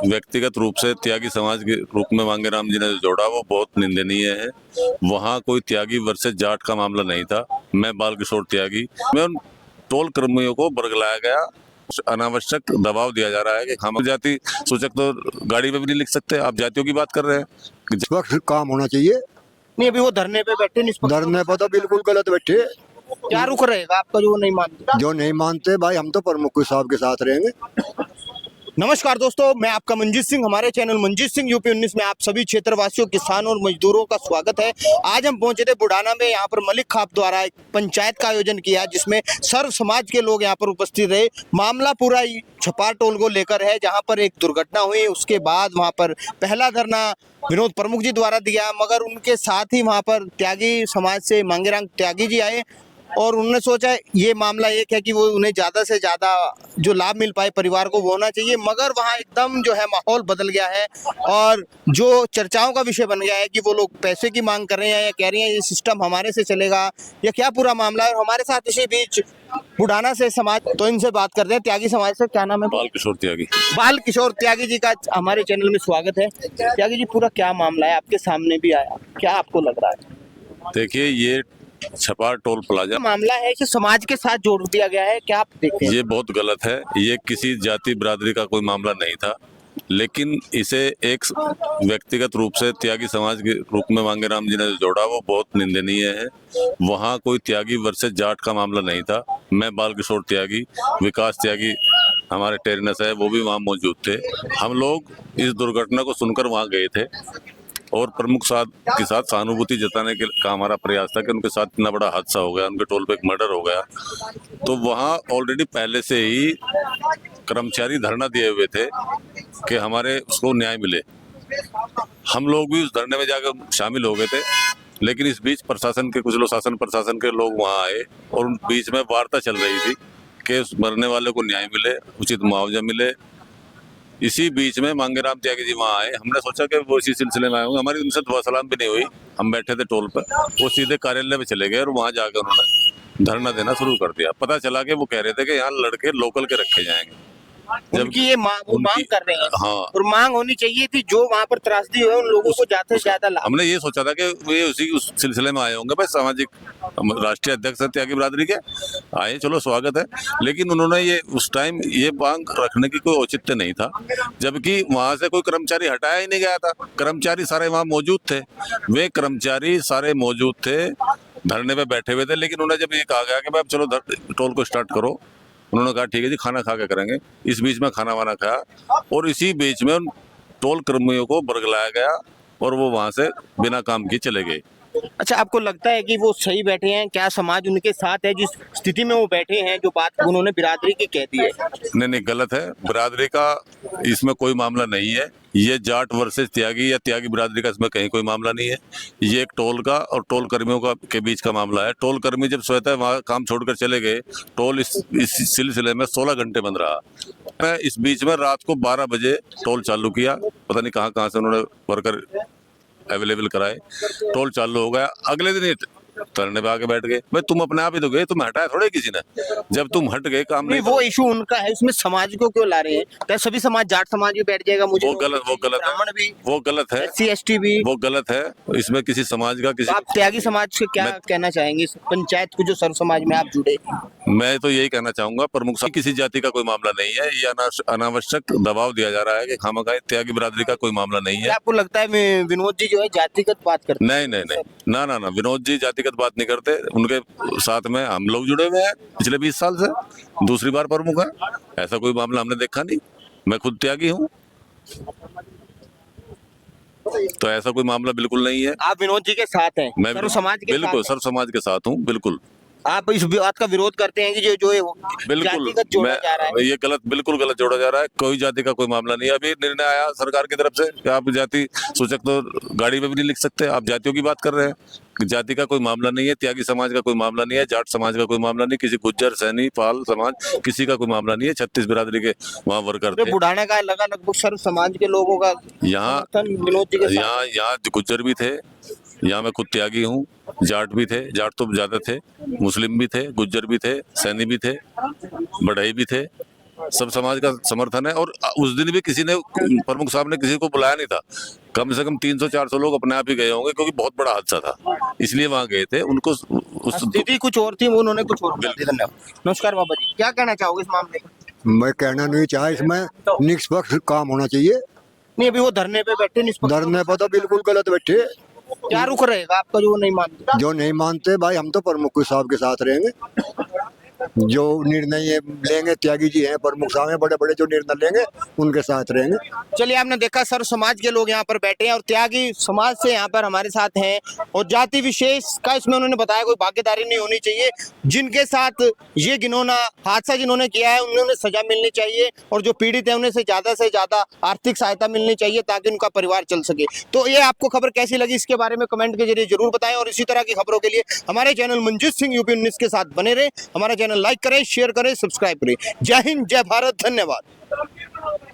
व्यक्तिगत रूप से त्यागी समाज के रूप में मांगेराम जी ने जो जोड़ा वो बहुत निंदनीय है। वहाँ कोई त्यागी वर्सेस जाट का मामला नहीं था। मैं बाल किशोर त्यागी, मैं उन टोल कर्मियों को बरगलाया गया, अनावश्यक दबाव दिया जा रहा है कि हम जाति सूचक तो गाड़ी पे भी नहीं लिख सकते, आप जातियों की बात कर रहे हैं। निष्पक्ष काम होना चाहिए। नहीं, अभी वो धरने पे बैठे निष्पक्ष धरने पर तो बिल्कुल गलत बैठे। क्या रुख रहेगा आपका जो नहीं मानते? जो नहीं मानते भाई, हम तो प्रमुख साहब के साथ रहेंगे। नमस्कार दोस्तों, मैं आपका मंजीत सिंह, हमारे चैनल मंजीत सिंह यूपी 19 में आप सभी क्षेत्रवासियों, किसानों और मजदूरों का स्वागत है। आज हम पहुंचे थे बुढ़ाना में। यहाँ पर मलिक खाप द्वारा एक पंचायत का आयोजन किया जिसमें सर्व समाज के लोग यहाँ पर उपस्थित रहे। मामला पूरा छपार टोल को लेकर है, जहाँ पर एक दुर्घटना हुई। उसके बाद वहाँ पर पहला धरना विनोद प्रमुख जी द्वारा दिया, मगर उनके साथ ही वहाँ पर त्यागी समाज से मांगेराम त्यागी जी आए और उन्होंने सोचा ये मामला एक है कि वो उन्हें ज़्यादा से ज़्यादा जो लाभ मिल पाए परिवार को वो होना चाहिए। मगर वहाँ एकदम जो है माहौल बदल गया है और जो चर्चाओं का विषय बन गया है कि वो लोग पैसे की मांग कर रहे हैं या कह रही हैं ये सिस्टम हमारे से चलेगा या क्या पूरा मामला है। और हमारे साथ इसी बीच बुढ़ाना से समाज, तो इनसे बात करते हैं। त्यागी समाज से, क्या नाम है? बाल किशोर त्यागी। बाल किशोर त्यागी जी का हमारे चैनल में स्वागत है। त्यागी जी, पूरा क्या मामला है? आपके सामने भी आया, क्या आपको लग रहा है? देखिए, ये छपार टोल प्लाजा मामला है कि समाज के साथ जोड़ दिया गया है, क्या आप देखते हैं? ये बहुत गलत है। ये किसी जाति बिरादरी का कोई मामला नहीं था, लेकिन इसे एक व्यक्तिगत रूप से त्यागी समाज के रूप में मांगेराम जी ने जो जोड़ा वो बहुत निंदनीय है। वहाँ कोई त्यागी वर्सेस जाट का मामला नहीं था। मैं बाल किशोर त्यागी, विकास त्यागी हमारे टेरनस है, वो भी वहाँ मौजूद थे। हम लोग इस दुर्घटना को सुनकर वहाँ गए थे और प्रमुख साहब के साथ सहानुभूति जताने का हमारा प्रयास था कि उनके साथ इतना बड़ा हादसा हो गया, उनके टोल पे एक मर्डर हो गया। तो वहाँ ऑलरेडी पहले से ही कर्मचारी धरना दिए हुए थे कि हमारे उसको न्याय मिले। हम लोग भी उस धरने में जाकर शामिल हो गए थे, लेकिन इस बीच प्रशासन के कुछ लोग, शासन प्रशासन के लोग वहाँ आए और उन बीच में वार्ता चल रही थी कि उस मरने वाले को न्याय मिले, उचित मुआवजा मिले। इसी बीच में मांगेराम त्यागी जी वहाँ आए। हमने सोचा कि वो इसी सिलसिले में आए होंगे, हमारी उनसे दुआ सलाम भी नहीं हुई। हम बैठे थे टोल पर, वो सीधे कार्यालय में चले गए और वहाँ जाकर उन्होंने धरना देना शुरू कर दिया। पता चला कि वो कह रहे थे कि यहाँ लड़के लोकल के रखे जाएंगे, उनकी ये वो मांग कर रहे हैं। हाँ, और मांग होनी चाहिए थी जो वहाँ पर त्रासदी हुई है उन लोगों को ज्यादा से ज्यादा लाभ। हमने ये सोचा था कि वे उसी उस सिलसिले में आए होंगे। भाई, सामाजिक राष्ट्रीय अध्यक्ष है त्यागी बिरादरी के, आए, चलो स्वागत है। लेकिन उन्होंने ये उस टाइम ये मांग रखने की कोई औचित्य नहीं था, जबकि वहां से कोई कर्मचारी हटाया ही नहीं गया था। कर्मचारी सारे वहाँ मौजूद थे, वे कर्मचारी सारे मौजूद थे, धरने पे बैठे हुए थे। लेकिन उन्हें जब ये कहा गया कि भाई चलो टोल को स्टार्ट करो, उन्होंने कहा ठीक है जी, खाना खा के करेंगे। इस बीच में खाना वाना खाया और इसी बीच में उन टोल कर्मियों को बरगलाया गया और वो वहां से बिना काम किए चले गए। अच्छा, आपको लगता है कि वो सही बैठे हैं? क्या समाज उनके साथ है जिस स्थिति में वो बैठे हैं? जो बात उन्होंने बिरादरी की कह दी है। नहीं, गलत है। बिरादरी का इसमें कोई मामला नहीं है। ये जाट वर्सेस त्यागी या त्यागी बिरादरी का इसमें कहीं कोई मामला नहीं है। ये एक टोल का और टोल कर्मियों का के बीच का मामला है। टोल कर्मी जब स्वतः वहाँ काम छोड़कर चले गए, टोल इस सिलसिले में 16 घंटे बंद रहा। मैं इस बीच में रात को 12 बजे टोल चालू किया, पता नहीं कहाँ से उन्होंने वर्कर अवेलेबल कराए, टोल चालू हो गया। अगले दिन धरने पे आके बैठ गए। भाई, तुम अपने आप ही तो गए, तुम हटाया थोड़े किसी ने। जब तुम हट गए, काम नहीं, वो इशू उनका है, इसमें समाज को क्यों ला रहे हैं? क्या सभी समाज, जाट समाज भी बैठ जाएगा? मुझे वो गलत है, वो गलत है, SC ST भी, वो गलत है। इसमें किसी समाज का किसी, आप त्यागी समाज से क्या कहना चाहेंगे इस पंचायत को जो सर्व समाज में आप जुड़े? मैं तो यही कहना चाहूंगा, प्रमुख साहब, किसी जाति का कोई मामला नहीं है। ये अनावश्यक दबाव दिया जा रहा है कि खामखा त्यागी बिरादरी का कोई मामला नहीं है। आपको लगता है विनोद जी जो है जातिगत बात करते हैं? नहीं, ना, विनोद जी जातिगत बात नहीं करते। उनके साथ में हम लोग जुड़े हुए हैं पिछले 20 साल से, दूसरी बार प्रमुख है। ऐसा कोई मामला हमने देखा नहीं। मैं खुद त्यागी हूँ, तो ऐसा कोई मामला बिल्कुल नहीं है। आप विनोद जी के साथ हैं? मैं सर्व समाज के बिल्कुल साथ हैं? सर्व समाज के साथ हूँ, बिल्कुल। आप इस बात का विरोध करते हैं कि जो बिल्कुल, जातिगत जोड़ा जा रहा है? ये गलत, बिल्कुल गलत जोड़ा जा रहा है। कोई जाति का कोई मामला नहीं है। अभी निर्णय आया सरकार की तरफ से कि आप जाति सूचक तो गाड़ी पे भी नहीं लिख सकते, आप जातियों की बात कर रहे हैं। जाति का कोई मामला नहीं है, त्यागी समाज का कोई मामला नहीं है, जाट समाज का कोई मामला नहीं, किसी गुज्जर, सैनी, पाल समाज, किसी का कोई मामला नहीं है। 36 बिरादरी के वहाँ वर्कर थे। बुढ़ाना का लगा लगभग सर्व समाज के लोगों का यहाँ विनोद जी के साथ। यहाँ गुज्जर भी थे, यहाँ मैं खुद त्यागी हूँ। जाट भी थे, जाट तो ज्यादा थे, मुस्लिम भी थे, गुज्जर भी थे, सैनी भी थे, बढ़ई भी थे। सब समाज का समर्थन है। और उस दिन भी किसी ने, प्रमुख साहब ने किसी को बुलाया नहीं था। कम से कम 300-400 लोग अपने आप ही गए होंगे, क्योंकि बहुत बड़ा हादसा था, इसलिए वहां गए थे। उनको उस स्थिति कुछ और थी, वो उन्होंने कुछ और बता दिया। धन्यवाद। नमस्कार बाबा जी, क्या कहना चाहोगे इस मामले में? मैं कहना नहीं चाहे, इसमें निष्पक्ष काम होना चाहिए। नहीं, अभी वो धरने पे बैठे निष्पक्ष, धरने पर तो बिल्कुल गलत बैठे। क्या रुख रहेगा आपका जो वो नहीं मानते? जो नहीं मानते भाई, हम तो प्रमुख साहब के साथ रहेंगे। जो निर्णय ये लेंगे, त्यागी जी हैं प्रमुख साहब हैं, बड़े बड़े जो निर्णय लेंगे उनके साथ रहेंगे। चलिए, आपने देखा सर्व समाज के लोग यहाँ पर बैठे हैं और त्यागी समाज से यहाँ पर हमारे साथ हैं, और जाति विशेष का इसमें उन्होंने बताया कोई भागीदारी नहीं होनी चाहिए। जिनके साथ ये घिनौना हादसा जिन्होंने किया है, उन्होंने सजा मिलनी चाहिए, और जो पीड़ित है उन्हें से ज्यादा आर्थिक सहायता मिलनी चाहिए, ताकि उनका परिवार चल सके। तो ये आपको खबर कैसी लगी, इसके बारे में कमेंट के जरिए जरूर बताएं, और इसी तरह की खबरों के लिए हमारे चैनल मंजीत सिंह यूपी 19 के साथ बने रहे। हमारा चैनल लाइक करें, शेयर करें, सब्सक्राइब करें। जय हिंद, जय भारत, धन्यवाद।